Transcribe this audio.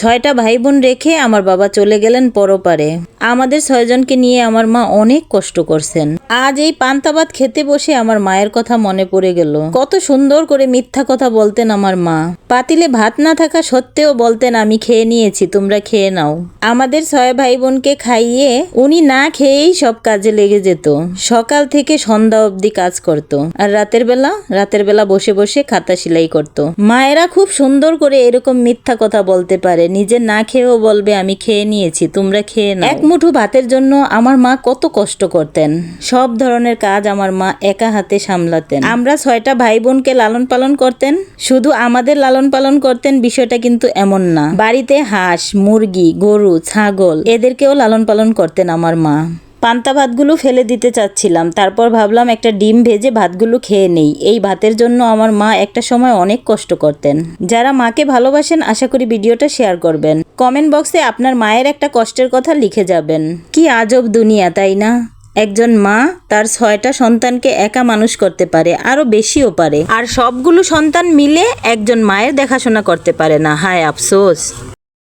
6টা ভাই বোন রেখে আমার বাবা চলে গেলেন পরপারে। আমাদের 6 জনকে নিয়ে আমার মা অনেক কষ্ট করছেন। আজ এই পান্তা ভাত খেতে বসে আমার মায়ের কথা মনে পড়ে গেল। কত সুন্দর করে মিথ্যা কথা বলতেন আমার মা। পাতিলে ভাত না থাকা সত্ত্বেও বলতেন আমি খেয়ে নিয়েছি, তোমরা খেয়ে নাও। আমাদের 6 ভাই বোনকে খাইয়ে উনি না খেয়েই সব কাজে লেগে যেত। সকাল থেকে সন্ধ্যা অবধি কাজ করত। আর রাতের বেলা বসে বসে খাতা সেলাই করত। মায়েরা খুব সুন্দর করে এরকম মিথ্যা কথা বলতে পারে, নিজে না খেয়েও বলবে আমি খেয়ে নিয়েছি, তোমরা খেয়ে নাও। এক মুঠো ভাতের জন্য আমার মা কত কষ্ট করতেন। সব ধরনের কাজ আমার মা একা হাতে সামলাতেন। আমরা 6টা ভাই বোনকে লালন পালন করতেন। শুধু আমাদের লালন পালন করতেন বিষয়টা কিন্তু এমন না। বাড়িতে হাঁস, মুরগি, গরু, ছাগল এদেরকেও লালন পালন করতেন আমার মা। পান্তা ভাতগুলো ফেলে দিতে চাচ্ছিলাম, তারপর ভাবলাম একটা ডিম ভেজে ভাতগুলো খেয়ে নেই। এই ভাতের জন্য আমার মা একটা সময় অনেক কষ্ট করতেন। যারা মাকে ভালোবাসেন আশা করি ভিডিওটা শেয়ার করবেন। কমেন্ট বক্সে আপনার মায়ের একটা কষ্টের কথা লিখে যাবেন। কি আজব দুনিয়া, তাই না? একজন মা তার 6টা সন্তানকে একা মানুষ করতে পারে, আরো বেশিও পারে। আর সবগুলো সন্তান মিলে একজন মায়ের দেখাশোনা করতে পারে না। হায় আফসোস।